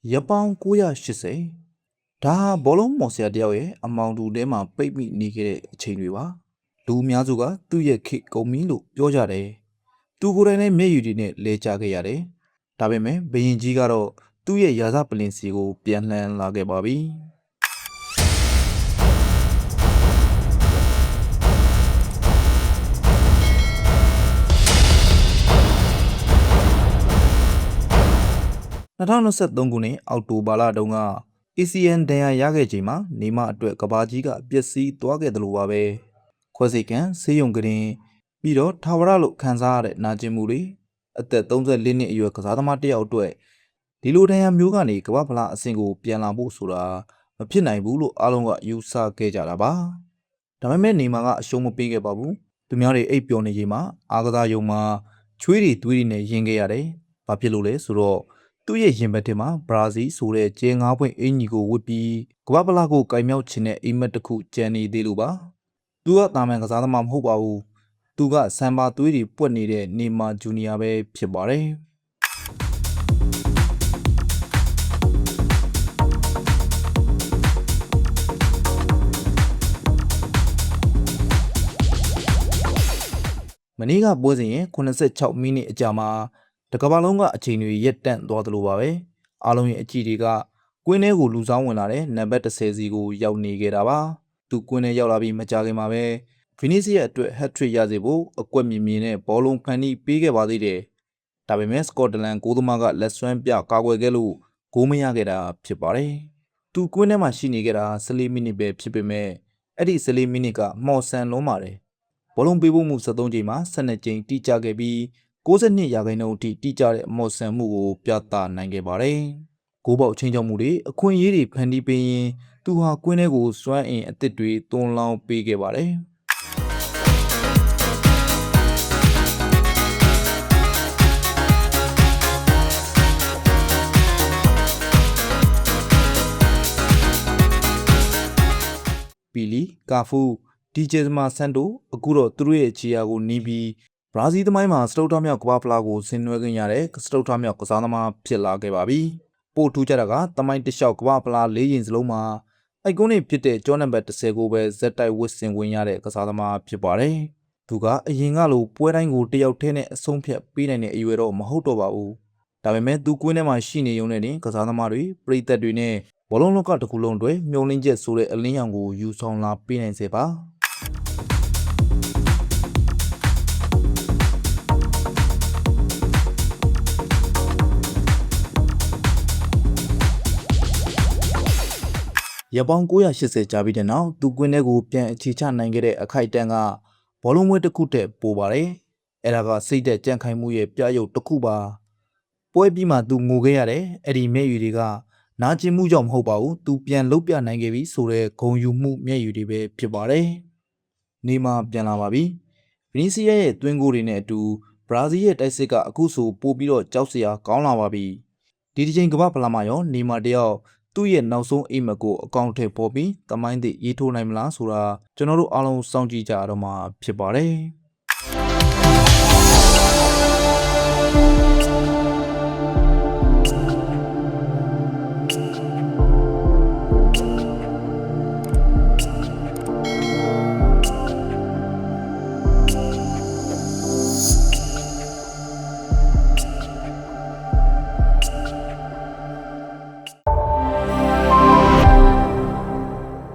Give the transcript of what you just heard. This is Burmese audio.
Yapang Kuya Shise. Da Bolom Mosia Diawe, among to them a baby nigger chain river. Do Miazuga, do ye kick go milu, Yojare. Do Gurene may you dine le jagayare. Tabeme, being Gigaro, do ye Yazapalin Sigo, Pianlan Lage Bobby. Natano set dongune, auto bala donga. ACN Daya Yagajima, Nima at Kabajiga, Biasi, Tuage the Luabe. Quasican, Seyong Green, Biro, Tawaralo, Kanzar, Najimuri, at the Tonza Linear you Kazamati outway. Diludaya Mugani, Kawapala, a single Piana Busura, a Pinai Bulu, Alonga, Yusa Kejaraba. Tamame Nimaga, Shomo Pige Babu, Tumari Apionijima, Agada Yoma, Tweety, Tweety, Yingare, Papilule, Suro. သူ့ရဲ့ရင်ဘတ်ထဲမှာဘရာဇီးဆိုတဲ့ကျဲငါးပွင့်အင်ကြီးကိုဝတ်ပြီးကမ္ဘာပလာကိုကင်မြောက်ခြင်းနဲ့အိမ်မက်တစ်ခုကျန်နေသေးလို့ပါသူကတာမန်ကစားသမားမဟုတ်ပါဘူးသူကဆမ်ဘာသွေးတွေပွက်နေတဲ့နေမာဂျူနီယာပဲဖြစ်ပါတယ်မနေ့ကပွဲစဉ်ရဲ့86မိနစ်အကြာမှာတကဘာလုံးကအချိန်တွေရက်တန့်သွားသလိုပါပဲအားလုံးရဲ့အကြည့်တွေကကွင်းထဲကိုလူဆောင်ဝင်လာတဲ့နံပါတ်10စီကိုရောက်နေခဲ့တာပါသူကွင်းထဲရောက်လာပြီးမကြာခင်မှာပဲဗီနီစီယာအတွက်ဟက်ထရစ်ရစေဖို့အကွက်မြင်မြင်နဲ့ဘောလုံးဖန်တီးပေးခဲ့ပါသေးတယ်ဒါပေမဲ့စကော့တလန်ကိုသမားကလက်ဆွမ်းပြကာကွယ်ခဲ့လို့ဂိုးမရခဲ့တာဖြစ်ပါတယ်သူကွင်းထဲမှာရှိနေခဲ့တာ14မိနစ်ပဲဖြစ်ပေမဲ့အဲ့ဒီ14မိနစ်ကမှော်ဆန်လွန်းပါတယ်ဘောလုံးပေးဖို့မှု73ချိန်မှာ12ချိန်တိကျခဲ့ပြီး92ရာခိုင်နှုန်းအထိတိကျတဲ့မော်ဆန်မှုကိုပြသနိုင်ခဲ့ပါတယ်။ဂိုးပေါက်ချင်းချောက်မှုတွေအခွင့်အရေးတွေဖန်တီးပေးရင်သူဟာကွင်းထဲကိုစွမ်းအင်အသစ်တွေသွန်လောင်းပေးခဲ့ပါတယ်။ပီလီကာဖူဒီဂျေဇမာဆန်တိုအခုတော့သူတို့ရဲ့ခြေရာကိုနီးပြီးဘရာဇီးသမိုင်းမှာစတုတ်ထမြောက်ကမ္ဘာဖလားကိုဆင်နွှဲခွင့်ရတဲ့စတုတ်ထမြောက်ကစားသမားဖြစ်လာခဲ့ပါပြီ။ပို့ထူးကြတာကသမိုင်းတစ်လျှောက်ကမ္ဘာဖလား၄ရင်စလုံးမှာအိုက်ကွန်းနေဖြစ်တဲ့ကျော်နံပါတ်10ကိုပဲဇက်တိုက်ဝစ်ဆင်ဝင်ရတဲ့ကစားသမားဖြစ်ပါတယ်။သူကအရင်ကလိုပွဲတိုင်းကိုတယောက်တည်းနဲ့အဆုံးဖြတ်ပေးနိုင်တဲ့အရွယ်တော့မဟုတ်တော့ပါဘူး။ဒါပေမဲ့သူကွင်းထဲမှာရှိနေုံနဲ့တင်ကစားသမားတွေပရိသတ်တွေနဲ့ဘောလုံးလောကတစ်ခုလုံးတွေမျောလင်းချက်ဆိုတဲ့အလင်းရောင်ကိုယူဆောင်လာပေးနိုင်စေပါ။ရပောင်း980ကြာပြီးတဲ့နောက်သူကွင်းထဲကိုပြန်အခြေချနိုင်ခဲ့တဲ့အခိုက်အတန့်ကဘောလုံးမွေးတစ်ခုတည်းပိုပါတယ်။အဲ့ဒါကစိတ်သက်ကြံ့ခိုင်မှုရဲ့ပြရုပ်တစ်ခုပါ။ပွဲပြီးမှသူငိုခဲ့ရတယ်။အဲ့ဒီမျက်ရည်တွေကနာကျင်မှုကြောင့်မဟုတ်ပါဘူး။သူပြန်လုတ်ပြနိုင်ခဲ့ပြီဆိုတဲ့ဂုဏ်ယူမှုမျက်ရည်တွေပဲဖြစ်ပါတယ်။နေမှာပြန်လာပါပြီ။ဗီနီစီယာရဲ့သွင်းဂိုးတွေနဲ့အတူဘရာဇီးရဲ့တိုက်စစ်ကအခုဆိုပို့ပြီးတော့ကြောက်စရာကောင်းလာပါပြီ။ဒီတစ်ချိန်ကမ္ဘာဖလားမှာရောနေမှာတယောက်သူ့ရဲ့နောက်ဆုံးအိမ်မက်ကိုအကောင့်ထဲပေါ်ပြီးသမိုင်းသစ်ရေးထိုးနိုင်မလားဆိုတာကျွန်တော်တို့အားလုံးစောင့်ကြည့်ကြရတော့မှာဖြစ်ပါတယ်။